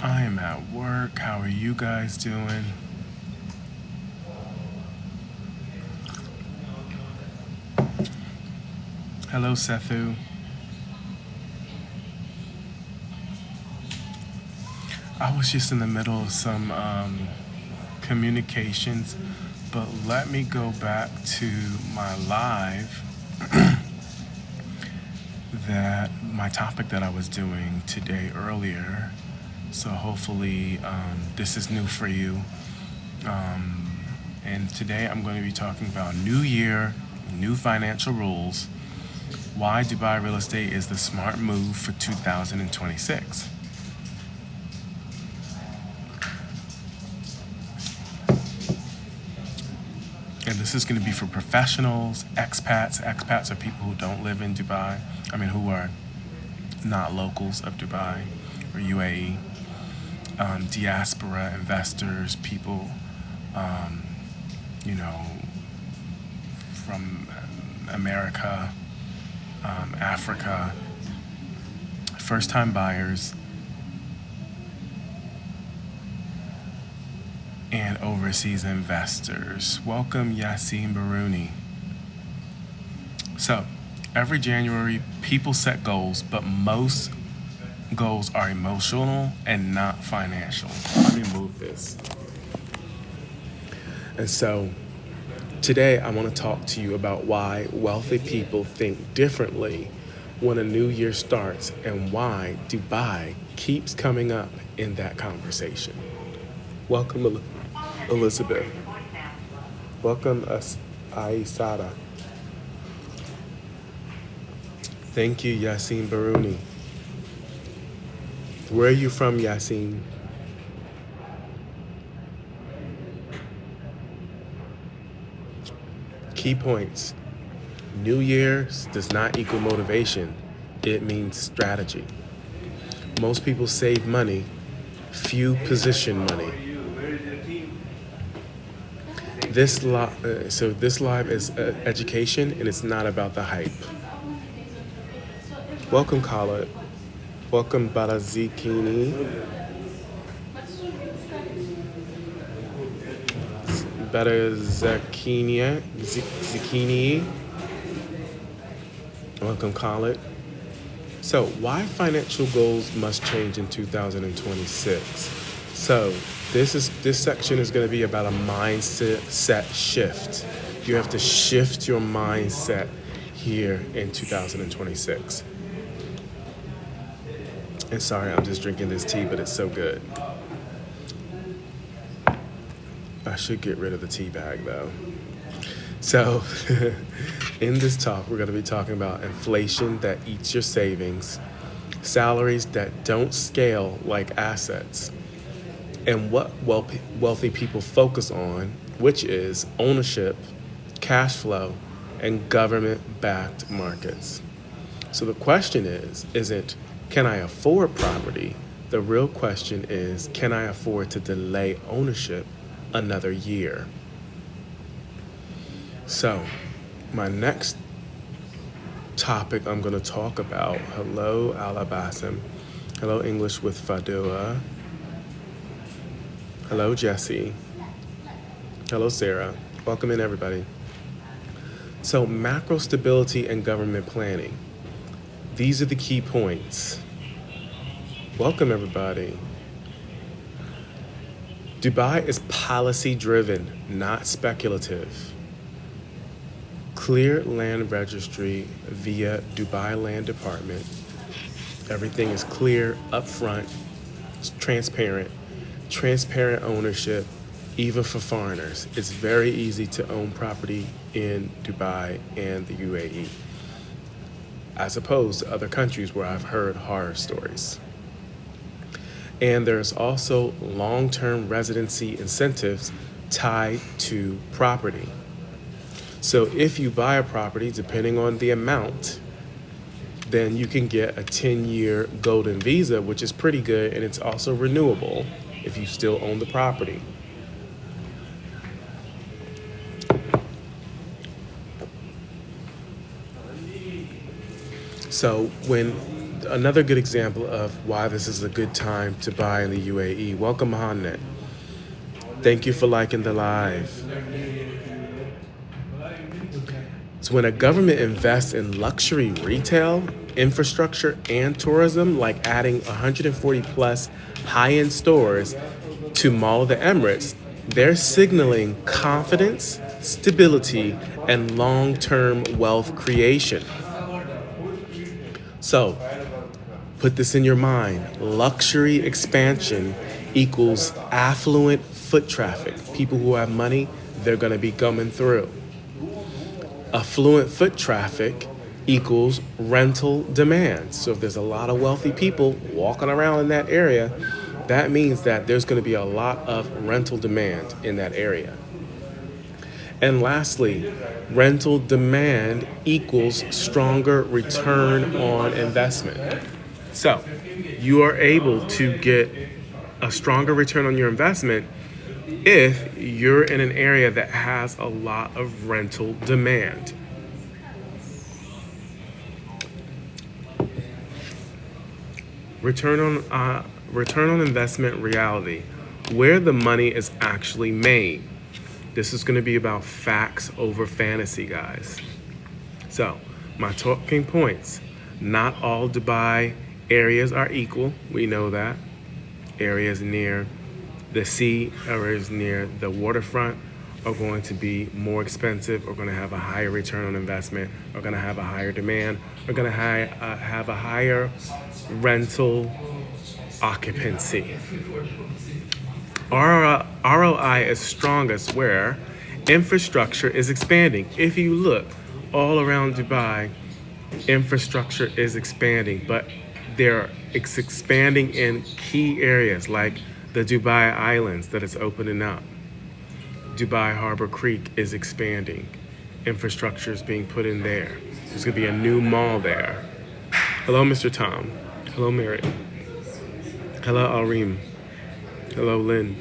I am at work. How are you guys doing? Hello, Sethu. I was just in the middle of some communications, but let me go back to my live that my topic that I was doing today earlier. So hopefully this is new for you. And today I'm going to be talking about New Year, new financial rules, why Dubai real estate is the smart move for 2026. And this is going to be for professionals, expats. Expats are people who don't live in Dubai. Who are not locals of Dubai or UAE. Diaspora investors, people, you know, from America, Africa, first-time buyers, and overseas investors. Welcome, Yassine Barouni. So, every January, people set goals, but most goals are emotional and not financial. Let me move this. And so, today I want to talk to you about why wealthy people think differently when a new year starts and why Dubai keeps coming up in that conversation. Welcome, Elizabeth. Welcome, Aisada. Thank you, Yassine Barouni. Where are you from, Yassine? Key points. New Year's does not equal motivation. It means strategy. Most people save money, few position money. This live is education, and it's not about the hype. Welcome, Khaled. Welcome, Barazikini. Zucchini. Welcome, Khaled. So, why financial goals must change in 2026? So, this section is going to be about a mindset shift. You have to shift your mindset here in 2026. And sorry, I'm just drinking this tea, but it's so good. I should get rid of the tea bag though. So, in this talk, we're going to be talking about inflation that eats your savings, salaries that don't scale like assets, and what wealthy people focus on, which is ownership, cash flow, and government-backed markets. So the question isn't, can I afford property? The real question is, can I afford to delay ownership another year? So, my next topic I'm going to talk about, hello Alabasim, hello English with Fadua, hello Jesse, hello Sarah, welcome in everybody. So, macro stability and government planning. These are the key points. Welcome everybody. Dubai is policy driven, not speculative. Clear land registry via Dubai Land Department. Everything is clear, upfront, transparent ownership, even for foreigners. It's very easy to own property in Dubai and the UAE, as opposed to other countries where I've heard horror stories. And there's also long-term residency incentives tied to property. So if you buy a property, depending on the amount, then you can get a 10-year golden visa, which is pretty good, and it's also renewable if you still own the property. So when Another good example of why this is a good time to buy in the UAE. Welcome, Mohammed. Thank you for liking the live. So when a government invests in luxury retail, infrastructure, and tourism, like adding 140 plus high-end stores to Mall of the Emirates, they're signaling confidence, stability, and long-term wealth creation. So put this in your mind. Luxury expansion equals affluent foot traffic. People who have money, they're going to be coming through. Affluent foot traffic equals rental demand. So if there's a lot of wealthy people walking around in that area, that means that there's going to be a lot of rental demand in that area. And lastly, rental demand equals stronger return on investment. So you are able to get a stronger return on your investment if you're in an area that has a lot of rental demand. Return on investment reality, where the money is actually made. This is going to be about facts over fantasy, guys. So, my talking points. Not all Dubai areas are equal. We know that. Areas near the sea, areas near the waterfront are going to be more expensive, are going to have a higher return on investment, are going to have a higher demand, are going to have a higher rental occupancy. ROI is strongest where infrastructure is expanding. If you look all around Dubai, infrastructure is expanding, but it's expanding in key areas like the Dubai Islands that it's opening up. Dubai Harbor Creek is expanding. Infrastructure is being put in there. There's going to be a new mall there. Hello, Mr. Tom. Hello, Mary. Hello, Alreem. Hello, Lynn.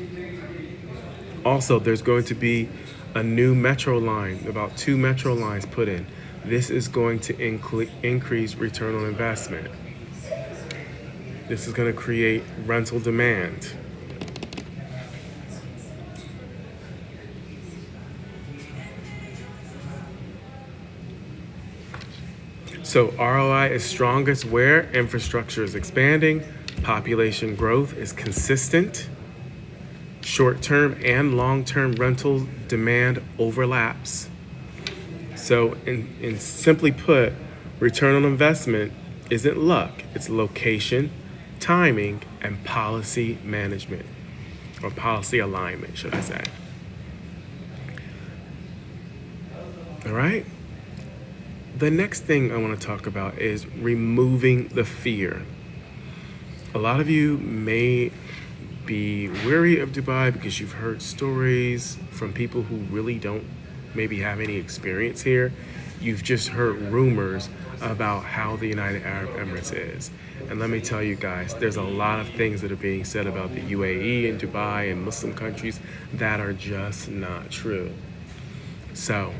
Also, there's going to be a new metro line, about 2 metro lines put in. This is going to increase return on investment. This is going to create rental demand. So ROI is strongest where infrastructure is expanding, population growth is consistent, short-term and long-term rental demand overlaps. So in simply put, return on investment isn't luck, it's location, timing, and policy management, or policy alignment, should I say. All right? The next thing I want to talk about is removing the fear. A lot of you may be wary of Dubai because you've heard stories from people who really don't maybe have any experience here. You've just heard rumors about how the United Arab Emirates is. And let me tell you guys, there's a lot of things that are being said about the UAE and Dubai and Muslim countries that are just not true. So,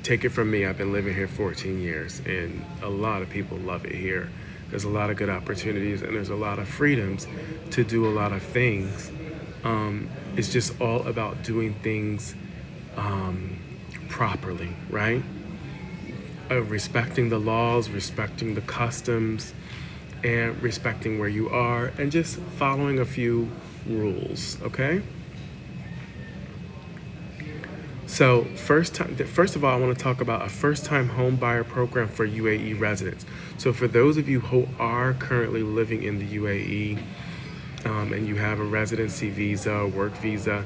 take it from me, I've been living here 14 years and a lot of people love it here. There's a lot of good opportunities and there's a lot of freedoms to do a lot of things. It's just all about doing things properly, right? Respecting the laws, respecting the customs, and respecting where you are, and just following a few rules, okay? So first of all, I want to talk about a first-time home buyer program for UAE residents. So for those of you who are currently living in the UAE and you have a residency visa, work visa,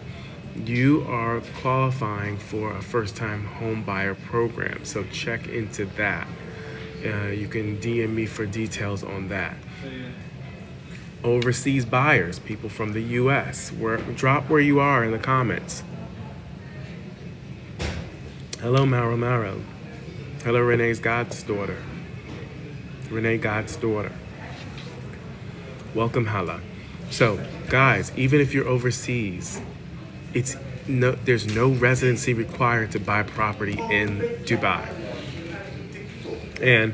you are qualifying for a first-time home buyer program. So check into that. You can DM me for details on that. Overseas buyers, people from the US, drop where you are in the comments. Hello, Maro. Hello, Renee's God's daughter. Renee, God's daughter. Welcome, Hala. So, guys, even if you're overseas, there's no residency required to buy property in Dubai. And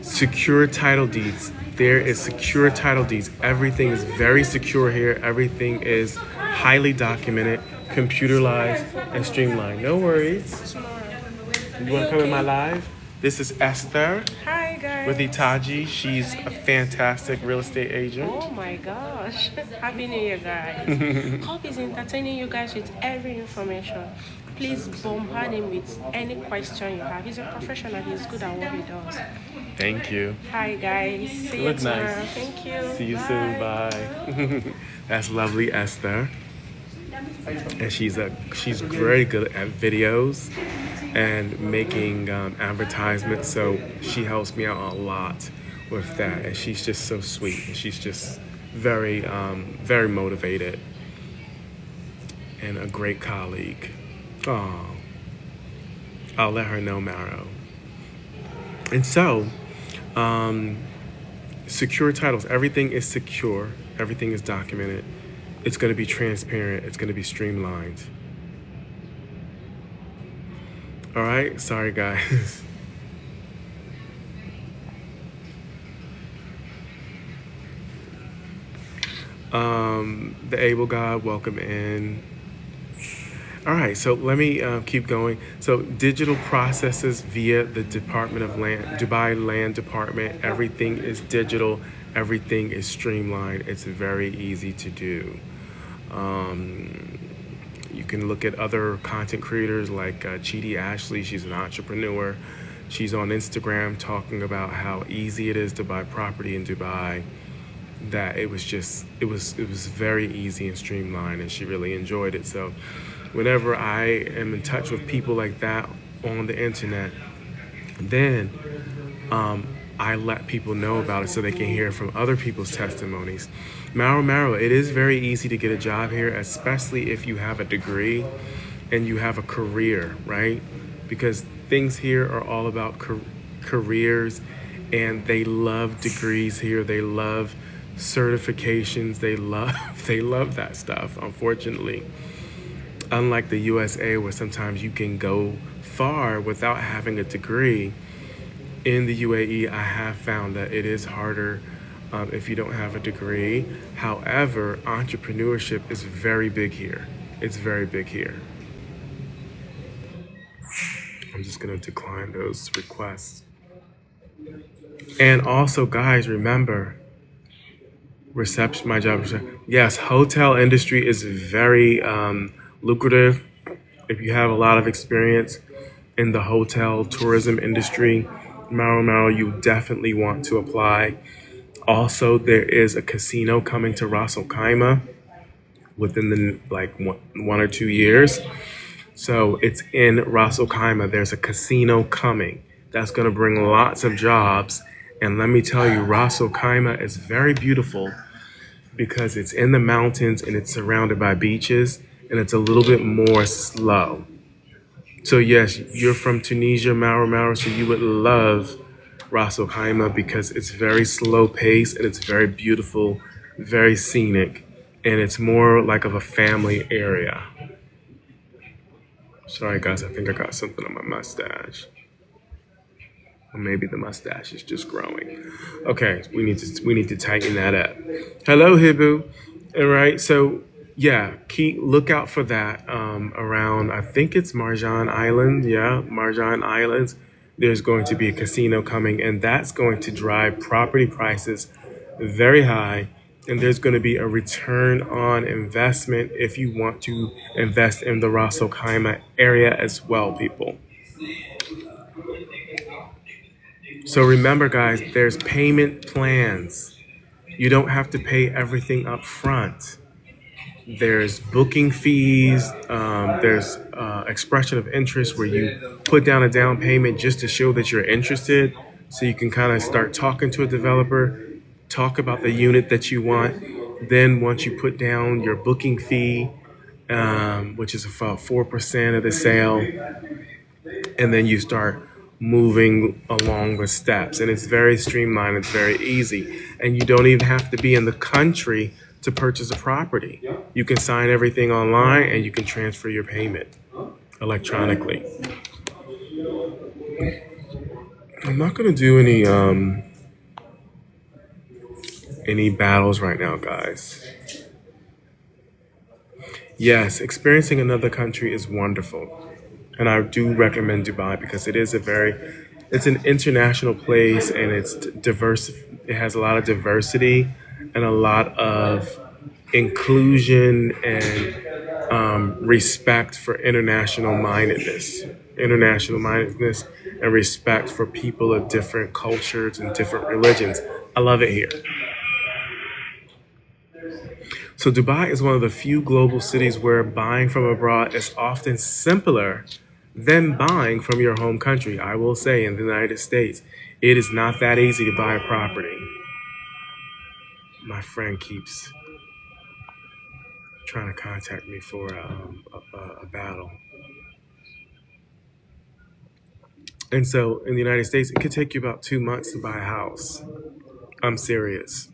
Secure title deeds. There is secure title deeds. Everything is very secure here. Everything is highly documented, computerized, and streamlined. No worries. You want to come in my live? This is Esther Hi guys. with Itaji. She's a fantastic real estate agent. Oh my gosh. Happy New Year, guys. Hope he's entertaining you guys with every information. Please bombard him with any question you have. He's a professional. He's good at what he does. Thank you. Hi guys. See you Look tomorrow. nice. Thank you. See you Bye. soon. Bye. That's lovely Esther. And she's very good at videos and making advertisements. So she helps me out a lot with that. And she's just so sweet. And she's just very, very motivated and a great colleague. Oh, I'll let her know, Maro. And so, secure titles. Everything is secure. Everything is documented. It's going to be transparent. It's going to be streamlined. All right. Sorry, guys. The able God, welcome in. All right, so let me keep going. So digital processes via the Department of Land, Dubai Land Department. Everything is digital. Everything is streamlined. It's very easy to do. You can look at other content creators like Chidi Ashley. She's an entrepreneur. She's on Instagram talking about how easy it is to buy property in Dubai. That it was very easy and streamlined, and she really enjoyed it. So whenever I am in touch with people like that on the internet, then I let people know about it so they can hear from other people's testimonies. Maro, it is very easy to get a job here, especially if you have a degree and you have a career, right? Because things here are all about careers, and they love degrees here. They love certifications. They love that stuff, unfortunately. Unlike the USA, where sometimes you can go far without having a degree, in the UAE, I have found that it is harder if you don't have a degree. However, entrepreneurship is very big here. It's very big here. I'm just going to decline those requests. And also, guys, remember, reception, my job. Yes, hotel industry is very lucrative. If you have a lot of experience in the hotel tourism industry, Maro, you definitely want to apply. Also, there is a casino coming to Ras Al Khaimah within the one or 2 years. So it's in Ras Al Khaimah. There's a casino coming that's going to bring lots of jobs. And let me tell you, Ras Al Khaimah is very beautiful because it's in the mountains and it's surrounded by beaches, and it's a little bit more slow. So yes, you're from Tunisia, Maro, so you would love Ras Al Khaimah because it's very slow paced and it's very beautiful, very scenic, and it's more like of a family area. Sorry guys, I think I got something on my mustache. Or maybe the mustache is just growing. Okay, we need to tighten that up. Hello, Hibu. All right, so yeah, look out for that around. I think it's Marjan Island. Yeah, Marjan Islands. There's going to be a casino coming, and that's going to drive property prices very high. And there's going to be a return on investment if you want to invest in the Ras Al Khaimah area as well, people. So remember, guys, there's payment plans. You don't have to pay everything up front. There's booking fees. There's expression of interest where you put down a down payment just to show that you're interested. So you can kind of start talking to a developer, talk about the unit that you want. Then once you put down your booking fee, which is about 4% of the sale, and then you start moving along with steps. And it's very streamlined, it's very easy. And you don't even have to be in the country to purchase a property. You can sign everything online and you can transfer your payment electronically. I'm not gonna do any battles right now, guys. Yes, experiencing another country is wonderful. And I do recommend Dubai because it's an international place and it's diverse. It has a lot of diversity and a lot of inclusion and respect for international mindedness, and respect for people of different cultures and different religions. I love it here. So Dubai is one of the few global cities where buying from abroad is often simpler than buying from your home country. I will say in the United States, it is not that easy to buy a property. My friend keeps trying to contact me for a battle. And so in the United States, it could take you about 2 months to buy a house. I'm serious.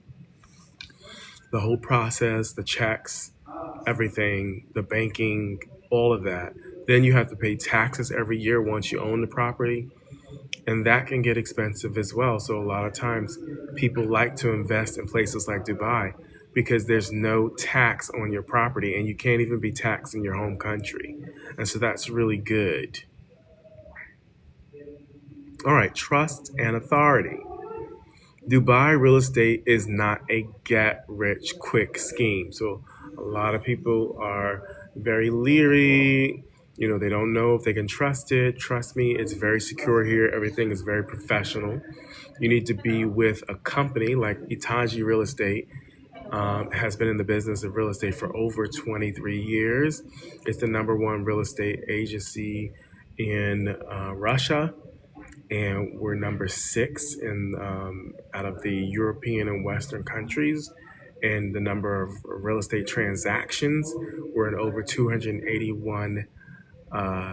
The whole process, the checks, everything, the banking, all of that. Then you have to pay taxes every year once you own the property, and that can get expensive as well. So a lot of times people like to invest in places like Dubai because there's no tax on your property and you can't even be taxed in your home country. And so that's really good. All right, trust and authority. Dubai real estate is not a get rich quick scheme. So a lot of people are very leery. They don't know if they can trust it. Trust me, it's very secure here. Everything is very professional. You need to be with a company like Itaji Real Estate. Has been in the business of real estate for over 23 years. It's the number one real estate agency in Russia, and we're number six in out of the European and Western countries. And the number of real estate transactions, we're in over 281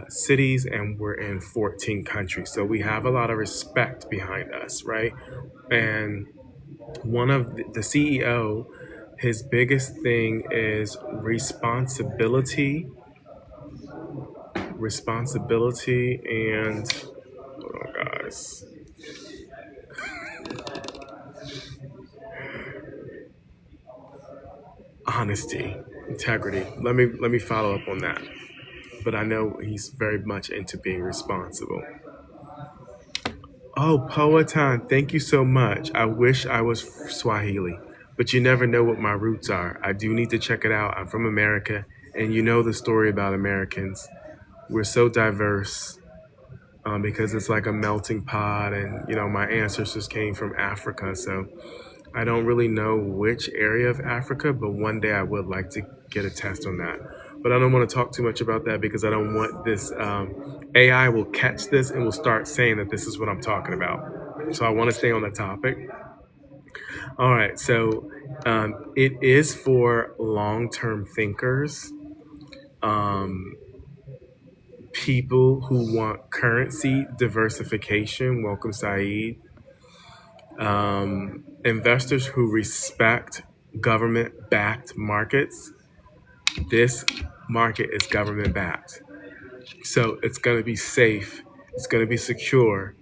cities, and we're in 14 countries. So we have a lot of respect behind us, right? And one of the CEO, his biggest thing is responsibility, and hold on, guys. Honesty, integrity. Let me follow up on that. But I know he's very much into being responsible. Oh, Poatan, thank you so much. I wish I was Swahili, but you never know what my roots are. I do need to check it out. I'm from America, and you know the story about Americans. We're so diverse because it's like a melting pot, and my ancestors came from Africa, so I don't really know which area of Africa, but one day I would like to get a test on that. But I don't want to talk too much about that because I don't want this AI will catch this and will start saying that this is what I'm talking about. So I want to stay on the topic. All right. So it is for long term thinkers, um, people who want currency diversification. Welcome, Saeed. Investors who respect government backed markets. This market is government backed. So it's going to be safe, it's going to be secure.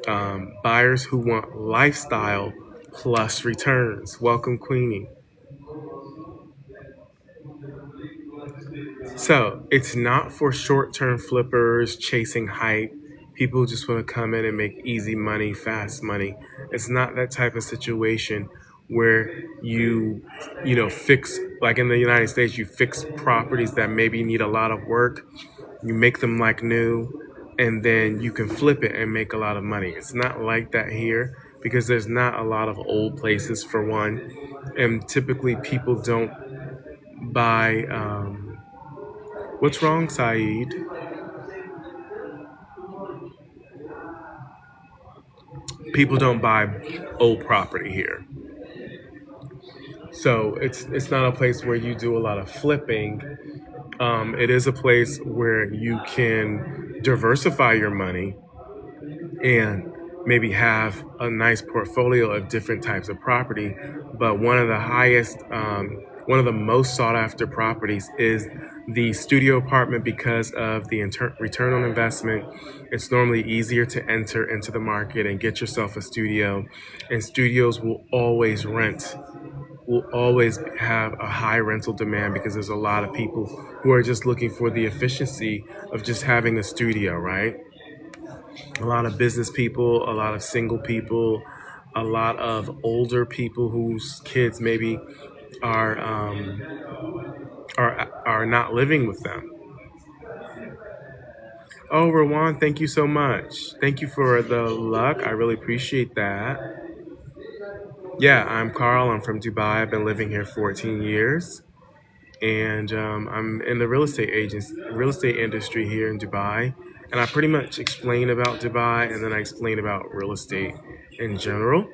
Buyers who want lifestyle plus returns. Welcome, Queenie. So it's not for short term flippers chasing hype. People who just want to come in and make easy money, fast money. It's not that type of situation where fix, like in the United States, you fix properties that maybe need a lot of work, you make them like new, and then you can flip it and make a lot of money. It's not like that here because there's not a lot of old places, for one. And typically people don't buy. What's wrong, Saeed? People don't buy old property here. So it's not a place where you do a lot of flipping. It is a place where you can diversify your money and maybe have a nice portfolio of different types of property. But one of the highest One of the most sought after properties is the studio apartment because of the return on investment. It's normally easier to enter into the market and get yourself a studio, and studios will always have a high rental demand because there's a lot of people who are just looking for the efficiency of just having a studio, right? A lot of business people, a lot of single people, a lot of older people whose kids maybe are are not living with them. Oh, Rowan, thank you so much. Thank you for the luck. I really appreciate that. Yeah, I'm Carl. I'm from Dubai. I've been living here 14 years, and I'm in the real estate industry here in Dubai. And I pretty much explain about Dubai, and then I explain about real estate in general,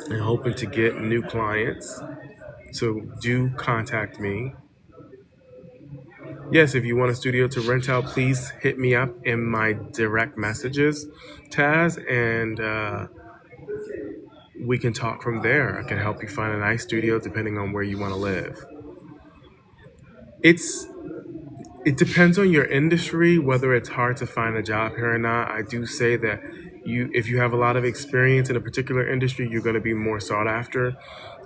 and hoping to get new clients. So do contact me. Yes, if you want a studio to rent out, please hit me up in my direct messages, Taz, and we can talk from there. I can help you find a nice studio depending on where you want to live. It's it depends on your industry whether it's hard to find a job here or not. I do say that if you have a lot of experience in a particular industry, you're going to be more sought after.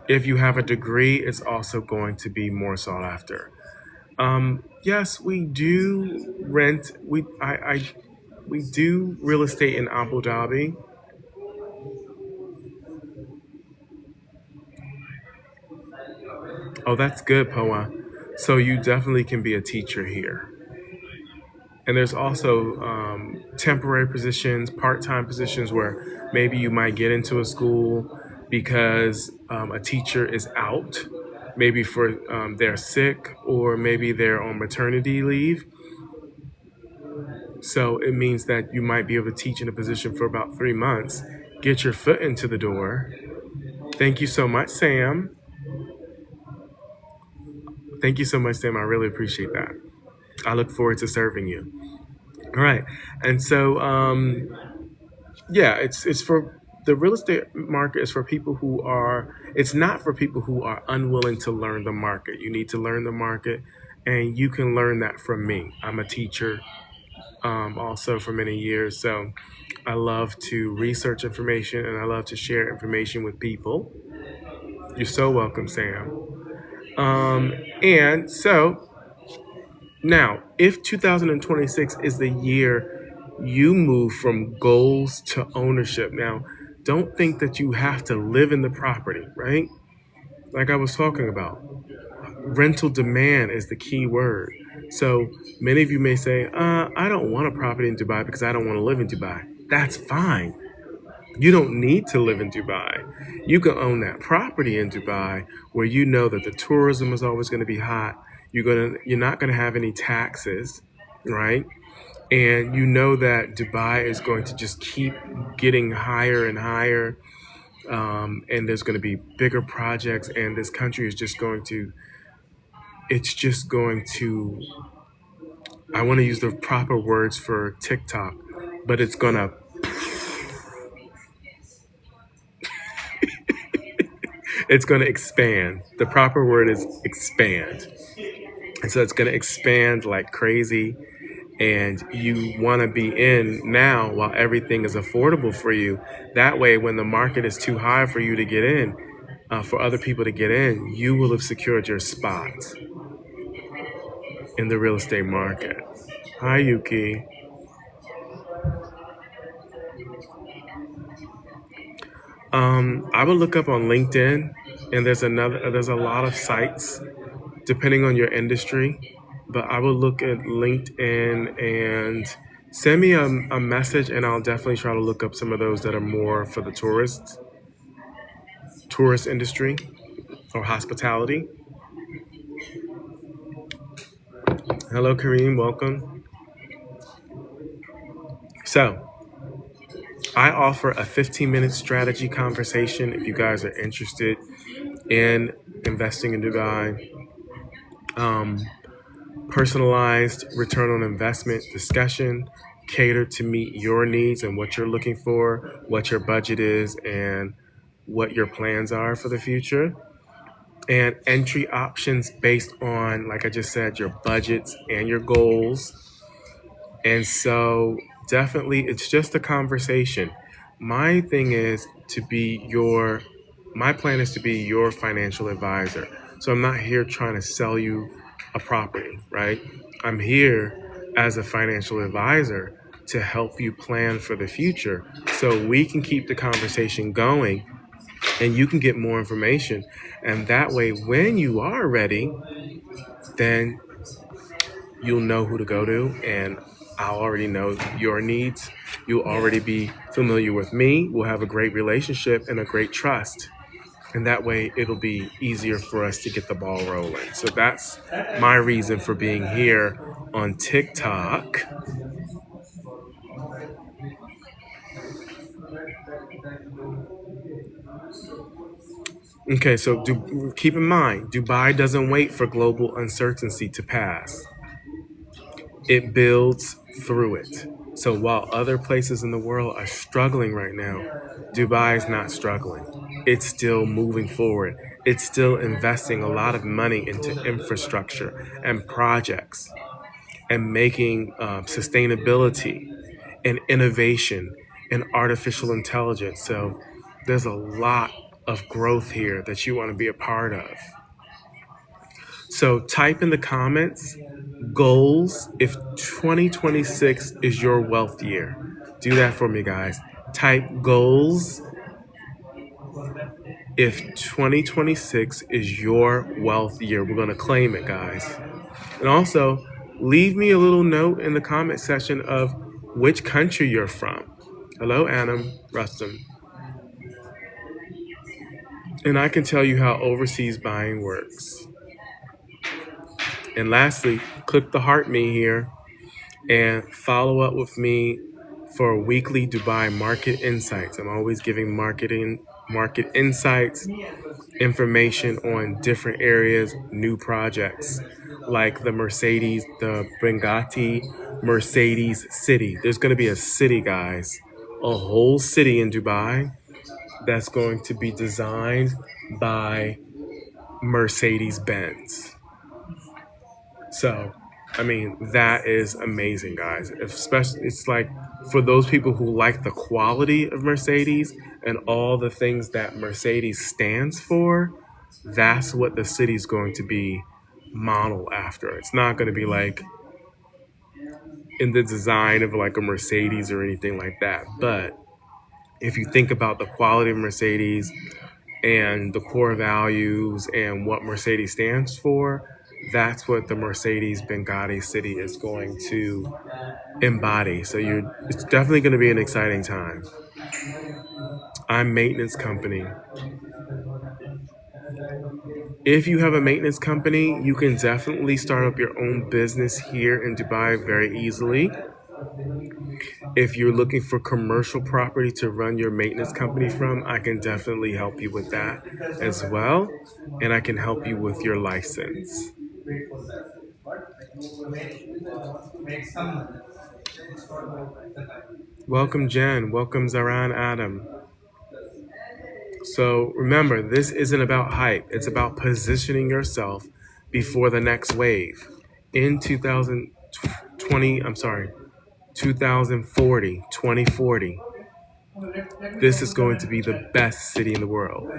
If you have a degree, it's also going to be more sought after. Yes, we do rent. We do real estate in Abu Dhabi. Oh, that's good, Poa. So you definitely can be a teacher here. And there's also temporary positions, part-time positions where maybe you might get into a school because a teacher is out, maybe for they're sick or maybe they're on maternity leave. So it means that you might be able to teach in a position for about 3 months, get your foot into the door. Thank you so much, Sam. Thank you so much, Sam. I really appreciate that. I look forward to serving you. All right. And so, yeah, it's for the real estate market is for people who are, it's not for people who are unwilling to learn the market. You need to learn the market, and you can learn that from me. I'm a teacher also for many years. So I love to research information and I love to share information with people. You're so welcome, Sam. Um, and so now, if 2026 is the year you move from goals to ownership, now don't think that you have to live in the property, right? Like I was talking about, rental demand is the key word. So many of you may say, I don't want a property in Dubai because I don't want to live in Dubai. That's fine. You don't need to live in Dubai. You can own that property in Dubai where you know that the tourism is always going to be hot. You're not going to have any taxes, right? And you know that Dubai is going to just keep getting higher and higher, and there's going to be bigger projects, and this country is just going to it's just going to I want to use the proper words for TikTok, but it's gonna expand. The proper word is expand. And so it's gonna expand like crazy, and you want to be in now while everything is affordable for you. That way, when the market is too high for you to get in, for other people to get in, you will have secured your spot in the real estate market. Hi, Yuki. I would look up on LinkedIn, and there's a lot of sites depending on your industry. But I would look at LinkedIn and send me a message, and I'll definitely try to look up some of those that are more for the tourist industry or hospitality. Hello, Kareem. Welcome. So I offer a 15-minute strategy conversation if you guys are interested in investing in Dubai. Um, Personalized return on investment discussion catered to meet your needs and what you're looking for, what your budget is, and what your plans are for the future. and entry options based on, like I just said, your budgets and your goals. And so definitely it's just a conversation. My thing is to be your my plan is to be your financial advisor. So I'm not here trying to sell you a property, right? I'm here as a financial advisor to help you plan for the future so we can keep the conversation going and you can get more information. And that way when you are ready, then you'll know who to go to, and I'll already know your needs. You'll already be familiar with me. We'll have a great relationship and a great trust. And that way it'll be easier for us to get the ball rolling. So that's my reason for being here on TikTok. Okay, so keep in mind, Dubai doesn't wait for global uncertainty to pass. It builds through it. So while other places in the world are struggling right now, Dubai is not struggling. It's still moving forward. It's still investing a lot of money into infrastructure and projects and making sustainability and innovation and artificial intelligence. So there's a lot of growth here that you want to be a part of. So type in the comments goals if 2026 is your wealth year. Do that for me, guys. Type goals if 2026 is your wealth year. We're going to claim it, guys. And also, leave me a little note in the comment section of which country you're from. Hello, Adam Rustum. And I can tell you how overseas buying works. And lastly, click the heart me here and follow up with me for weekly Dubai market insights. I'm always giving market insights, information on different areas, new projects like the Benghazi Mercedes city. There's going to be a city, guys, a whole city in Dubai that's going to be designed by Mercedes Benz. So, I mean, that is amazing, guys. Especially, it's like for those people who like the quality of Mercedes and all the things that Mercedes stands for, that's what the city's going to be modeled after. It's not going to be like in the design of like a Mercedes or anything like that. But if you think about the quality of Mercedes and the core values and what Mercedes stands for, that's what the Mercedes Benghazi city is going to embody. So it's definitely going to be an exciting time. I'm maintenance company. If you have a maintenance company, you can definitely start up your own business here in Dubai very easily. If you're looking for commercial property to run your maintenance company from, I can definitely help you with that as well. And I can help you with your license. Welcome, Jen. Welcome, Zaran Adam. So remember, this isn't about hype. It's about positioning yourself before the next wave. In 2020, 2040, this is going to be the best city in the world.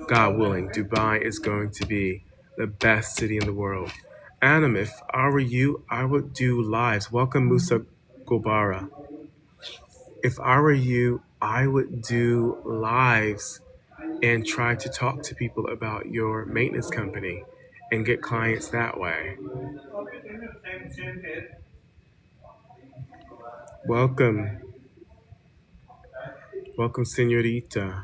God willing, Dubai is going to be the best city in the world. Adam, if I were you, I would do lives. Welcome, Musa Gobara. If I were you, I would do lives and try to talk to people about your maintenance company and get clients that way. Welcome. Welcome, Senorita.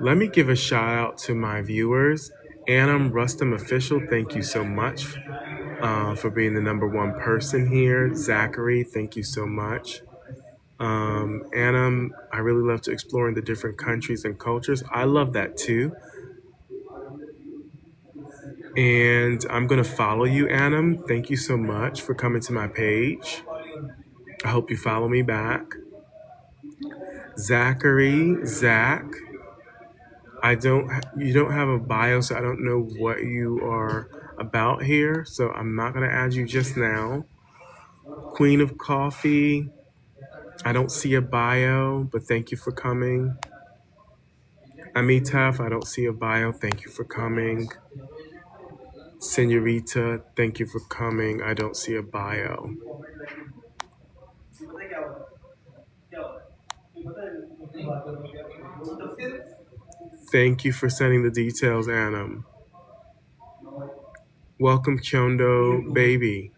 Let me give a shout out to my viewers. Anam Rustum Official, thank you so much for being the number one person here. Zachary, thank you so much. Anam, I really love to explore in the different countries and cultures. I love that too. And I'm going to follow you, Anam. Thank you so much for coming to my page. I hope you follow me back. Zachary, Zach, You don't have a bio, so I don't know what you are about here. So I'm not going to add you just now. Queen of Coffee. I don't see a bio, but thank you for coming. Amitav, I don't see a bio. Thank you for coming. Senorita, thank you for coming. I don't see a bio. Thank you for sending the details, Anam. Welcome, Kyondo baby.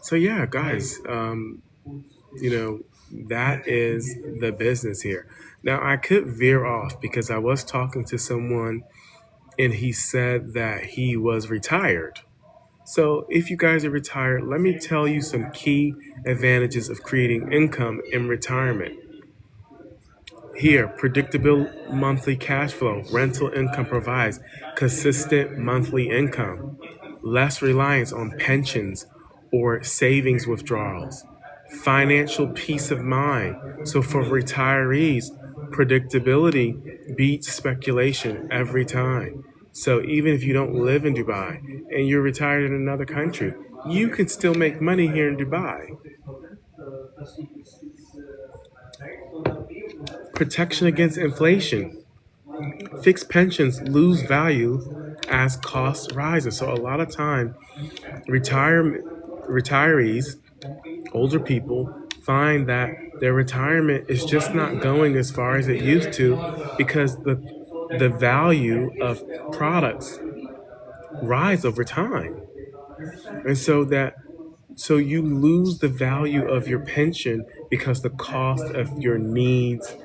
So yeah, guys, you know, that is the business here. Now I could veer off because I was talking to someone and he said that he was retired. So if you guys are retired, let me tell you some key advantages of creating income in retirement. Here, predictable monthly cash flow. Rental income provides consistent monthly income, less reliance on pensions or savings withdrawals. Financial peace of mind. So for retirees, predictability beats speculation every time. So even if you don't live in Dubai and you're retired in another country, you can still make money here in Dubai. Protection against inflation. Fixed pensions lose value as costs rise. So a lot of time, retirees, older people, find that their retirement is just not going as far as it used to because the value of products rise over time, and so you lose the value of your pension because the cost of your needs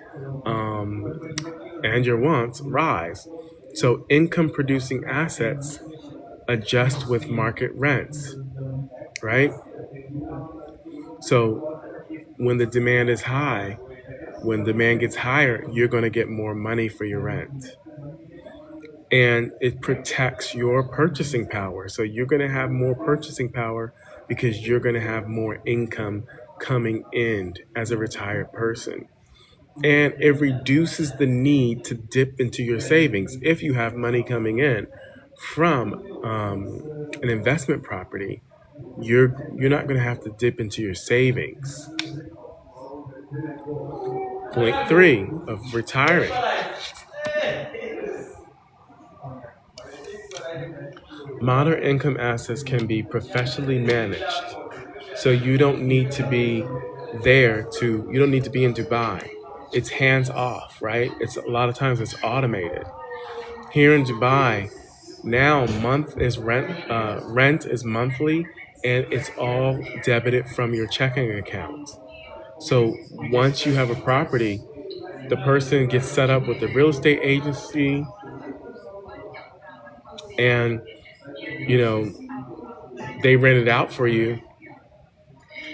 and your wants rise. So income producing assets adjust with market rents, right? So when the demand is high, when demand gets higher, you're going to get more money for your rent. And it protects your purchasing power. So you're going to have more purchasing power because you're going to have more income coming in as a retired person. And it reduces the need to dip into your savings if you have money coming in from an investment property. You're not going to have to dip into your savings. Point three of retiring. Modern income assets can be professionally managed. So you don't need to be you don't need to be in Dubai. It's hands off, right? It's a lot of times it's automated. Here in Dubai, now rent is monthly and it's all debited from your checking account. So once you have a property, the person gets set up with the real estate agency and you know they rent it out for you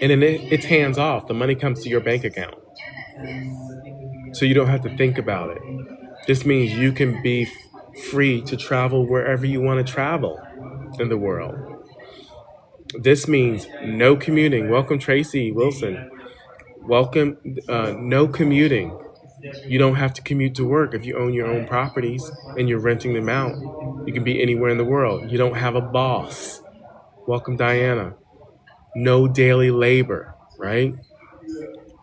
and then it's hands off. The money comes to your bank account. So you don't have to think about it. This means you can be free to travel wherever you want to travel in the world. This means no commuting. Welcome, Tracy Wilson. Welcome, no commuting. You don't have to commute to work if you own your own properties and you're renting them out. You can be anywhere in the world. You don't have a boss. Welcome, Diana. No daily labor, right?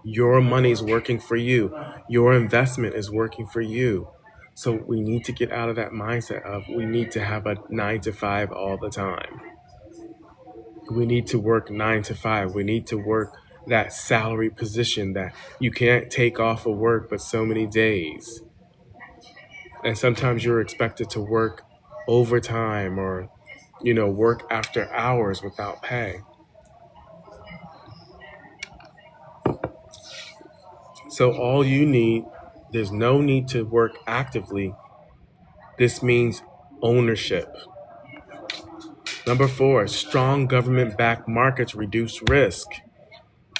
Your money is working for you. Your investment is working for you. So we need to get out of that mindset of we need to have a 9 to 5 all the time. We need to work 9 to 5. We need to work that salary position that you can't take off of work but so many days. And sometimes you're expected to work overtime or, work after hours without pay. So all you need, there's no need to work actively. This means ownership. Number 4, strong government-backed markets reduce risk.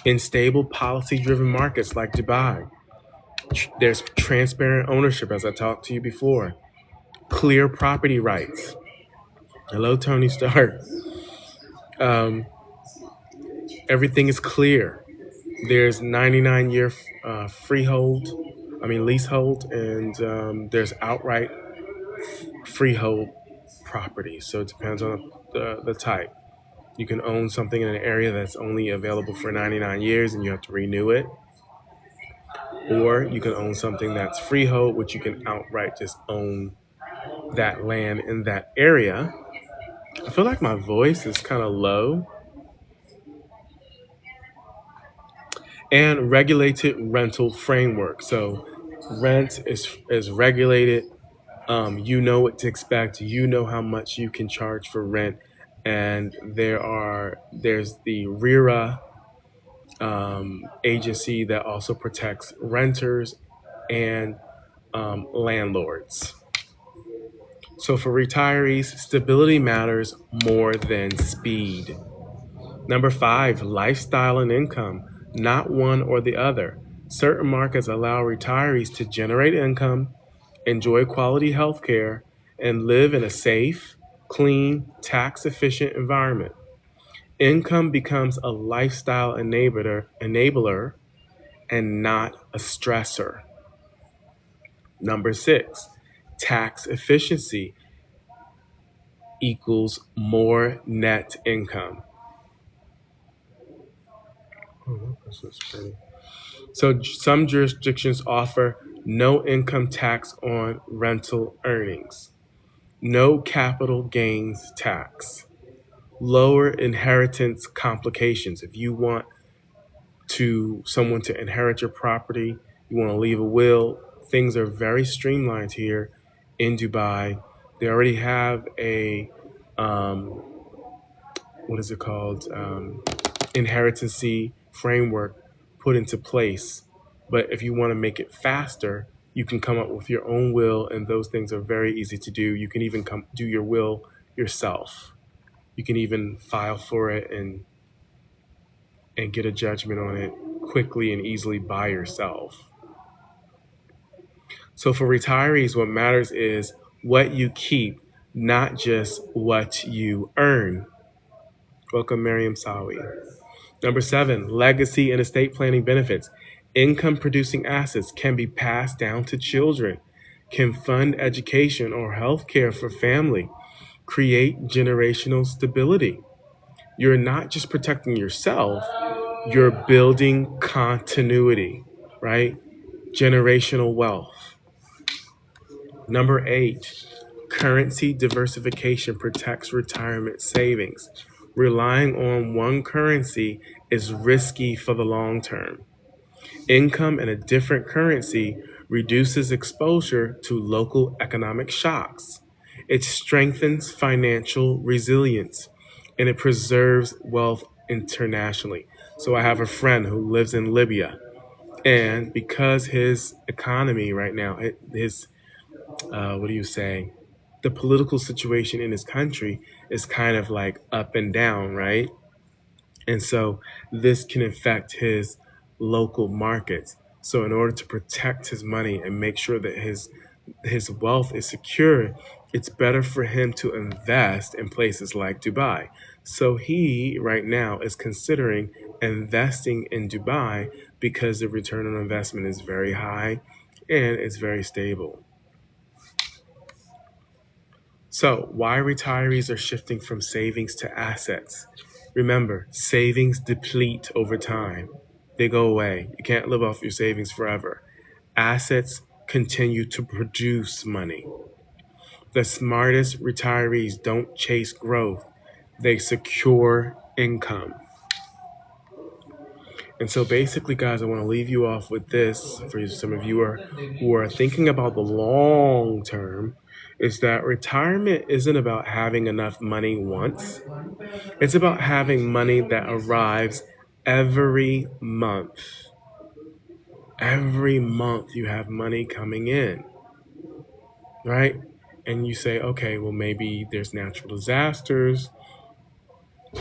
In stable policy-driven markets like Dubai, there's transparent ownership, as I talked to you before. Clear property rights. Hello, Tony Stark. Everything is clear. There's 99-year freehold. leasehold, and there's outright freehold property. So it depends on the type. You can own something in an area that's only available for 99 years and you have to renew it. Or you can own something that's freehold, which you can outright just own that land in that area. I feel like my voice is kind of low. And regulated rental framework. So rent is regulated. You know what to expect. You know how much you can charge for rent, and there's the RERA agency that also protects renters and landlords. So for retirees, stability matters more than speed. Number five, lifestyle and income, not one or the other. Certain markets allow retirees to generate income, enjoy quality health care, and live in a safe, clean, tax efficient environment. Income becomes a lifestyle enabler and not a stressor. Number six, tax efficiency equals more net income. Oh, this is pretty. So some jurisdictions offer no income tax on rental earnings, no capital gains tax, lower inheritance complications. If you want someone to inherit your property, you want to leave a will, things are very streamlined here in Dubai. They already have a um, what is it called? Inheritancy framework put into place. But if you want to make it faster, you can come up with your own will, and those things are very easy to do. You can even come do your will yourself. You can even file for it and get a judgment on it quickly and easily by yourself. So for retirees, what matters is what you keep, not just what you earn. Welcome, Miriam Sawi. Number seven, legacy and estate planning benefits. Income producing assets can be passed down to children, can fund education or health care for family, create generational stability. You're not just protecting yourself, you're building continuity, right? Generational wealth. Number eight, currency diversification protects retirement savings. Relying on one currency is risky for the long term. Income in a different currency reduces exposure to local economic shocks. It strengthens financial resilience and it preserves wealth internationally. So I have a friend who lives in Libya, and because his economy right now, his what do you say? The political situation in his country is kind of like up and down, right? And so this can affect his local markets. So in order to protect his money and make sure that his wealth is secure, it's better for him to invest in places like Dubai. So he right now is considering investing in Dubai because the return on investment is very high and it's very stable. So, why retirees are shifting from savings to assets? Remember, savings deplete over time. They go away. You can't live off your savings forever. Assets continue to produce money. The smartest retirees don't chase growth, they secure income. And so basically, guys, I want to leave you off with this for some of you who are thinking about the long term, is that retirement isn't about having enough money once. It's about having money that arrives every month. Every month you have money coming in, right? And you say, okay, well, maybe there's natural disasters.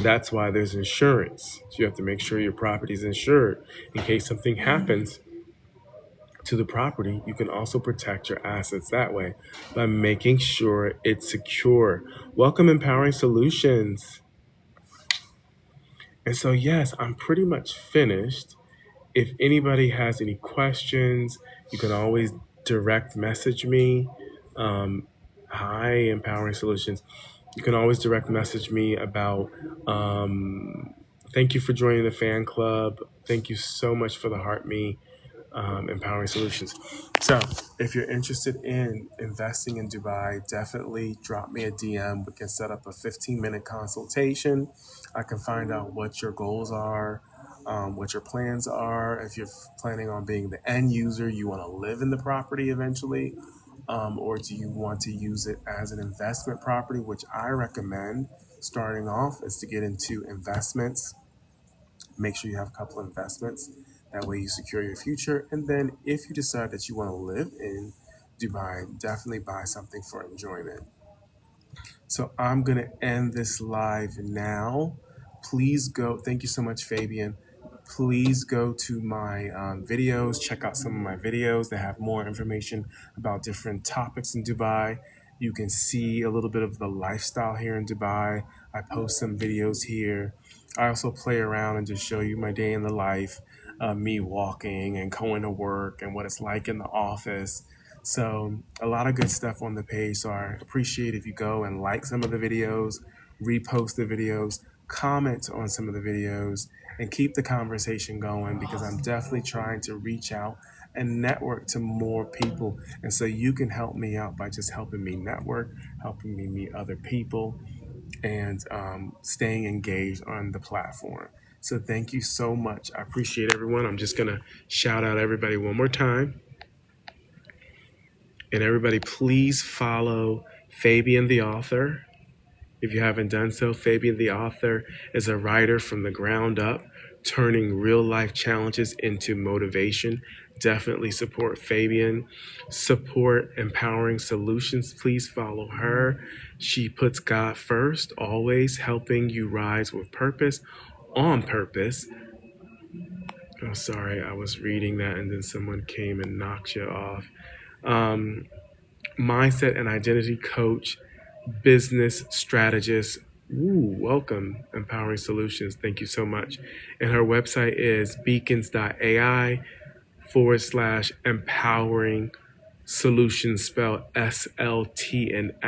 That's why there's insurance. So you have to make sure your property is insured in case something happens to the property. You can also protect your assets that way by making sure it's secure. Welcome, Empowering Solutions. And so, yes, I'm pretty much finished. If anybody has any questions, you can always direct message me. Um, Hi, Empowering Solutions. You can always direct message me about. Thank you for joining the fan club. Thank you so much for the heart me. Empowering Solutions. So, if you're interested in investing in Dubai, definitely drop me a DM. We can set up a 15-minute consultation. I can find out what your goals are, what your plans are. If you're planning on being the end user, you want to live in the property eventually, or do you want to use it as an investment property, which I recommend starting off is to get into investments. Make sure you have a couple of investments. That way you secure your future. And then if you decide that you want to live in Dubai, definitely buy something for enjoyment. So I'm going to end this live now. Please go. Thank you so much, Fabian. Please go to my videos, check out some of my videos that have more information about different topics in Dubai. You can see a little bit of the lifestyle here in Dubai. I post some videos here. I also play around and just show you my day in the life, me walking and going to work and what it's like in the office. So a lot of good stuff on the page. So I appreciate if you go and like some of the videos, repost the videos, comment on some of the videos, and keep the conversation going because I'm definitely trying to reach out and network to more people. And so you can help me out by just helping me network, helping me meet other people, and staying engaged on the platform. So thank you so much. I appreciate everyone. I'm just going to shout out everybody one more time. And everybody, please follow Fabian the author. If you haven't done so, Fabian the author is a writer from the ground up, turning real life challenges into motivation. Definitely support Fabian. Support Empowering Solutions. Please follow her. She puts God first, always helping you rise with purpose, on purpose. Oh, sorry, I was reading that and then someone came and knocked you off. Mindset and identity coach, business strategist. Ooh, welcome, Empowering Solutions. Thank you so much. And her website is beacons.ai/empowering solutions, spelled SLTNS.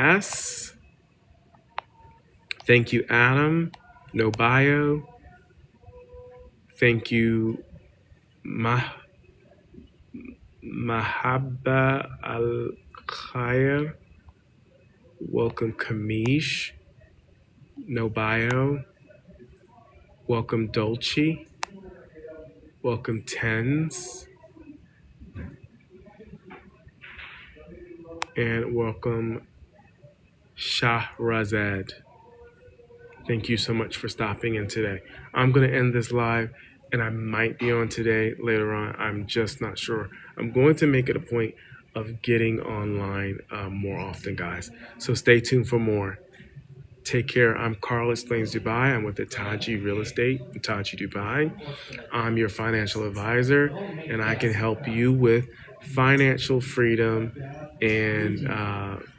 Thank you, Adam. No bio. Thank you, Mahaba Al Khair. Welcome, Kamish. No bio. Welcome, Dolce. Welcome, Tens. And welcome, Shahrazad. Thank you so much for stopping in today. I'm going to end this live, and I might be on today later on. I'm just not sure. I'm going to make it a point of getting online more often, guys. So stay tuned for more. Take care. I'm Carl Explains Dubai. I'm with Itaji Real Estate, Itaji Dubai. I'm your financial advisor, and I can help you with financial freedom and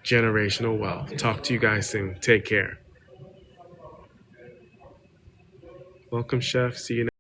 generational wealth. Talk to you guys soon. Take care. Welcome, Chef. See you next.